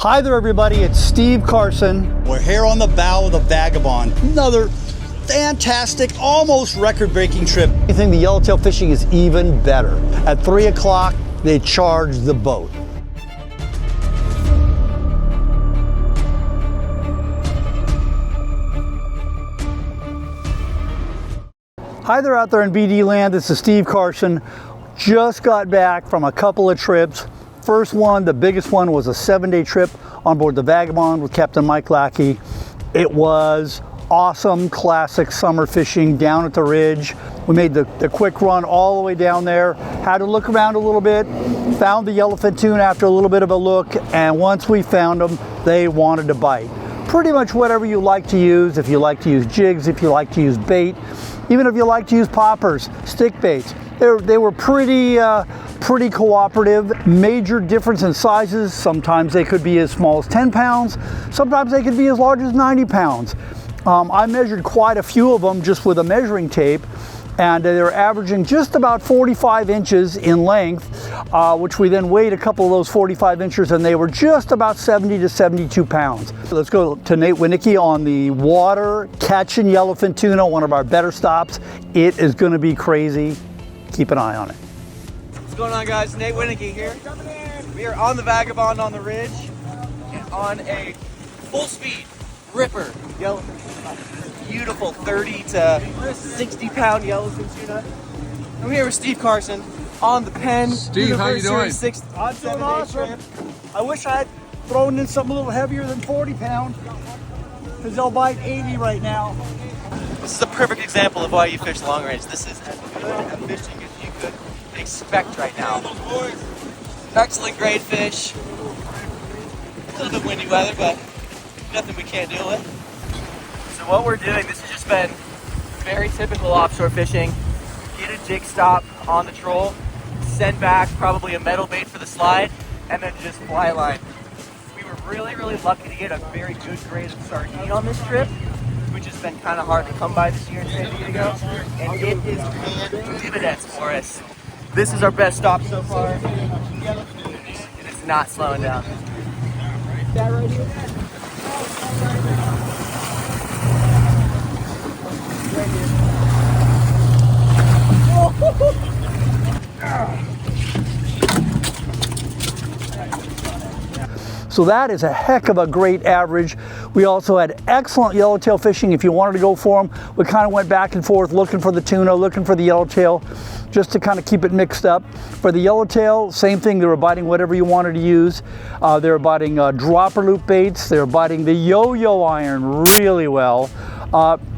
Hi there everybody, it's Steve Carson. We're here on the bow of the Vagabond. Another fantastic, almost record-breaking trip. I think the yellowtail fishing is even better. At 3 o'clock, they charge the boat. Hi there out there in BD land, this is Steve Carson. Just got back from a couple of trips. First one, the biggest one, was a 7-day trip on board the Vagabond with Captain Mike Lackey. It was awesome, classic summer fishing down at the ridge. We made the quick run all the way down there, had to look around a little bit, found the yellowfin tuna after a little bit of a look, and once we found them, they wanted to bite. Pretty much whatever you like to use, if you like to use jigs, if you like to use bait, even if you like to use poppers, stick baits. They were pretty cooperative. Major difference in sizes. Sometimes they could be as small as 10 pounds. Sometimes they could be as large as 90 pounds. I measured quite a few of them just with a measuring tape, and they were averaging just about 45 inches in length, which we then weighed a couple of those 45 inches, and they were just about 70 to 72 pounds. Let's go to Nate Winicki on the water catching yellowfin tuna, one of our better stops. It is going to be crazy. Keep an eye on it. What's going on, guys? Nate Winicki here. We are on the Vagabond on the ridge and on a full speed ripper yellowfin tuna. Beautiful 30 to 60 pound yellowfin tuna. I'm here with Steve Carson on the PENN. Steve, how you doing? I'm doing awesome. I wish I had thrown in something a little heavier than 40 pounds because they'll bite 80 right now. This is a perfect example of why you fish long range. This is as good at fishing as you could expect right now. Excellent grade fish. A little bit windy weather, but nothing we can't deal with. So what we're doing, this has just been very typical offshore fishing. Get a jig stop on the troll, send back probably a metal bait for the slide, and then just fly line. We were really lucky to get a very good grade of sardine on this trip, which has been kind of hard to come by this year in San Diego, and it is paying dividends for us. This is our best stop so far. It is not slowing down. That right here. So that is a heck of a great average. We also had excellent yellowtail fishing if you wanted to go for them. We kind of went back and forth looking for the tuna, looking for the yellowtail, just to kind of keep it mixed up. For the yellowtail, same thing, they were biting whatever you wanted to use. They were biting dropper loop baits. They were biting the yo-yo iron really well.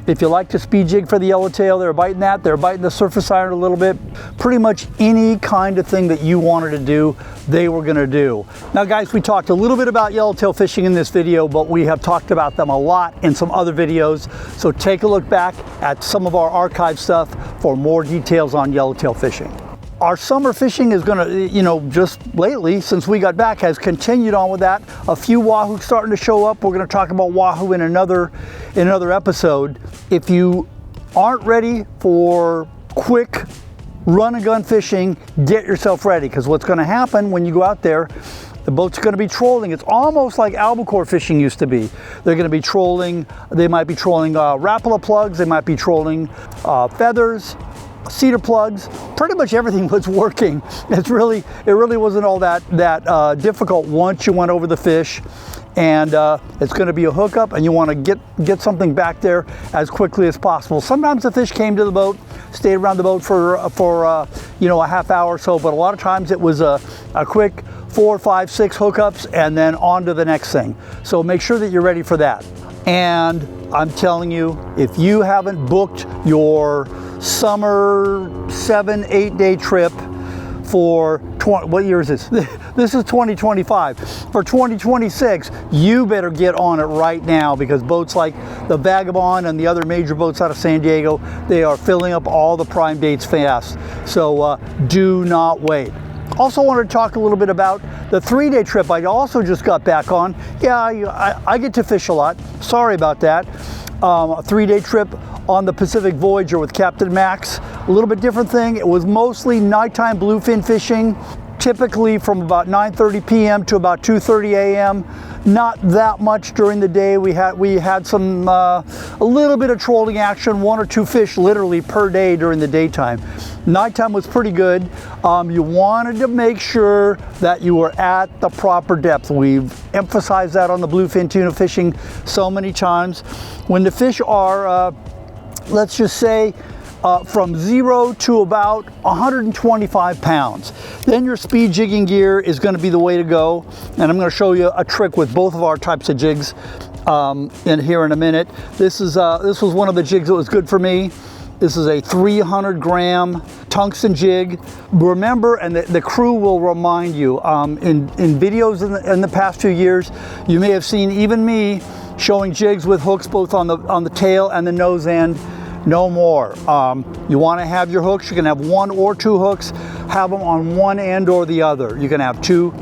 If you like to speed jig for the yellowtail, they were biting that. They were biting the surface iron a little bit. Pretty much any kind of thing that you wanted to do, they were going to do. Now guys, we talked a little bit about yellowtail fishing in this video, but we have talked about them a lot in some other videos. So take a look back at some of our archive stuff for more details on yellowtail fishing. Our summer fishing is going to, just lately, since we got back, has continued on with that. A few wahoo starting to show up. We're going to talk about wahoo in another episode. If you aren't ready for quick run and gun fishing, get yourself ready, because what's going to happen when you go out there, the boat's going to be trolling. It's almost like albacore fishing used to be. They're going to be trolling. They might be trolling Rapala plugs. They might be trolling feathers, cedar plugs. Pretty much everything was working. It really wasn't all that difficult once you went over the fish, and it's going to be a hookup, and you want to get something back there as quickly as possible. Sometimes the fish came to the boat, stayed around the boat for a half hour or so, but a lot of times it was a quick 4, 5, 6 hookups and then on to the next thing. So make sure that you're ready for that. And I'm telling you, if you haven't booked your summer 7-8 day trip for what year is this? This is 2025. For 2026, you better get on it right now, because boats like the Vagabond and the other major boats out of San Diego, they are filling up all the prime dates fast. So do not wait. Also wanted to talk a little bit about the 3-day trip I also just got back on. Yeah, I get to fish a lot. Sorry about that. A 3-day trip on the Pacific Voyager with Captain Max. A little bit different thing. It was mostly nighttime bluefin fishing, typically from about 9:30 p.m. to about 2:30 a.m. Not that much during the day. We had some a little bit of trolling action, 1 or 2 fish literally per day during the daytime. Nighttime was pretty good. You wanted to make sure that you were at the proper depth. We've emphasized that on the bluefin tuna fishing so many times. When the fish are, let's just say, from 0 to about 125 pounds. Then your speed jigging gear is going to be the way to go. And I'm going to show you a trick with both of our types of jigs in here in a minute. This was one of the jigs that was good for me. This is a 300 gram tungsten jig. Remember, and the crew will remind you, in videos in the past few years, you may have seen even me showing jigs with hooks both on the tail and the nose end. No more. You want to have your hooks, you can have 1 or 2 hooks, have them on one end or the other. You can have two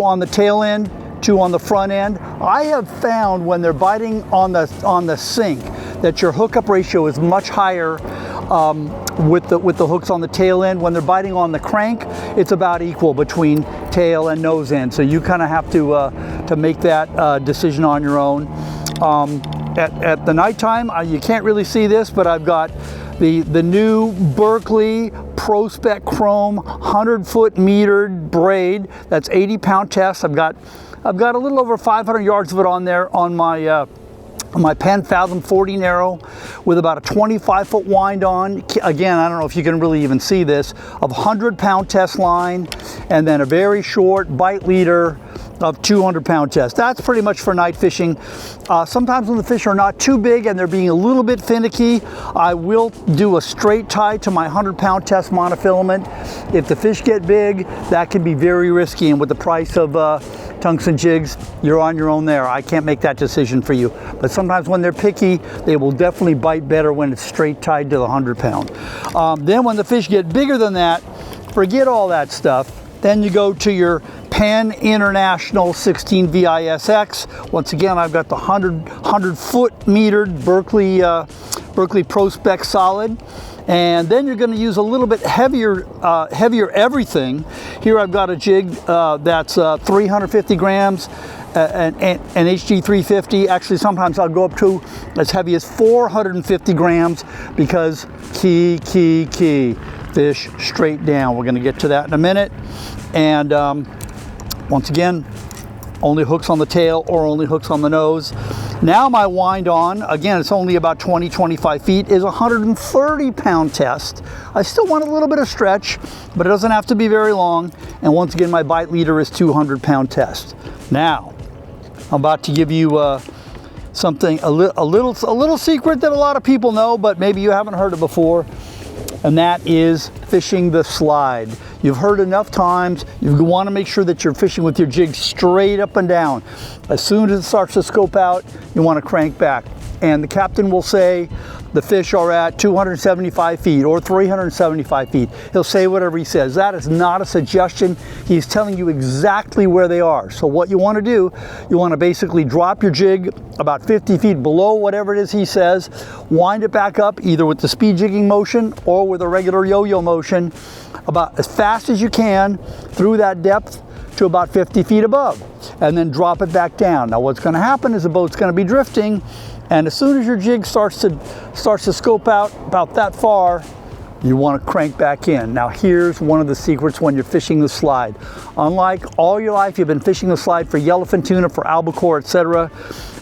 on the tail end, 2 on the front end. I have found when they're biting on the sink that your hookup ratio is much higher with the hooks on the tail end. When they're biting on the crank, it's about equal between tail and nose end. So you kind of have to make that decision on your own. At the nighttime, you can't really see this, but I've got the new Berkley Pro Spec Chrome 100-foot metered braid. That's 80-pound test. I've got a little over 500 yards of it on there on my PENN Fathom 40 narrow with about a 25-foot wind on. Again, I don't know if you can really even see this, of 100-pound test line, and then a very short bite leader of 200-pound test. That's pretty much for night fishing. Sometimes when the fish are not too big and they're being a little bit finicky, I will do a straight tie to my 100-pound test monofilament. If the fish get big, that can be very risky, and with the price of tungsten jigs, you're on your own there. I can't make that decision for you. But sometimes when they're picky, they will definitely bite better when it's straight tied to the 100-pound. Then when the fish get bigger than that, forget all that stuff. Then you go to your PENN International 16 VISX. Once again, I've got the 100-foot metered Berkley Pro Spec solid. And then you're going to use a little bit heavier everything. Here I've got a jig that's 350 grams, an HG 350. Actually, sometimes I'll go up to as heavy as 450 grams because key, fish straight down. We're going to get to that in a minute. And once again, only hooks on the tail or only hooks on the nose. Now my wind on, again, it's only about 20-25 feet, is a 130-pound test. I still want a little bit of stretch, but it doesn't have to be very long. And once again, my bite leader is 200-pound test. Now, I'm about to give you something, a little secret that a lot of people know, but maybe you haven't heard it before, and that is fishing the slide. You've heard enough times, you want to make sure that you're fishing with your jig straight up and down. As soon as it starts to scope out, you want to crank back. And the captain will say the fish are at 275 feet or 375 feet. He'll say whatever he says. That is not a suggestion. He's telling you exactly where they are. So what you want to do, you want to basically drop your jig about 50 feet below whatever it is he says, wind it back up either with the speed jigging motion or with a regular yo-yo motion about as fast as you can through that depth to about 50 feet above, and then drop it back down. Now what's going to happen is the boat's going to be drifting, and as soon as your jig starts to scope out about that far, you want to crank back in. Now here's one of the secrets when you're fishing the slide. Unlike all your life, you've been fishing the slide for yellowfin tuna, for albacore, etc.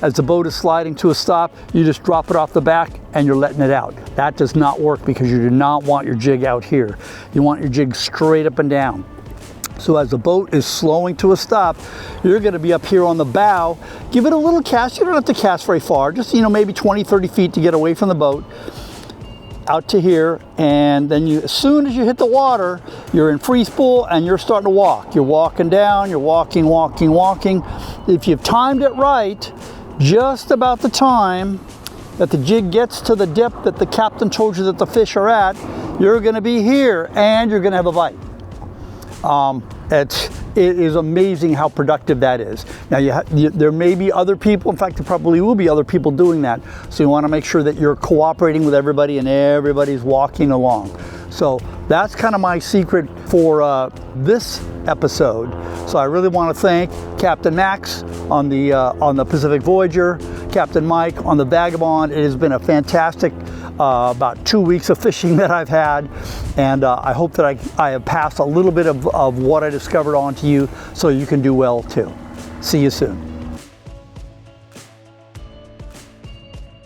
As the boat is sliding to a stop, you just drop it off the back and you're letting it out. That does not work because you do not want your jig out here. You want your jig straight up and down. So as the boat is slowing to a stop, you're going to be up here on the bow. Give it a little cast. You don't have to cast very far, just maybe 20-30 feet to get away from the boat, out to here, and then as soon as you hit the water, you're in free spool and you're starting to walk. You're walking down, you're walking. If you've timed it right, just about the time that the jig gets to the depth that the captain told you that the fish are at, you're going to be here and you're going to have a bite. It is amazing how productive that is. Now there may be other people, in fact there probably will be other people doing that, so you want to make sure that you're cooperating with everybody and everybody's walking along. So that's kind of my secret for this episode. So I really want to thank Captain Max on the Pacific Voyager, Captain Mike on the Vagabond. It has been a fantastic about 2 weeks of fishing that I've had, and I hope that I have passed a little bit of what I discovered on to you so you can do well too. See you soon.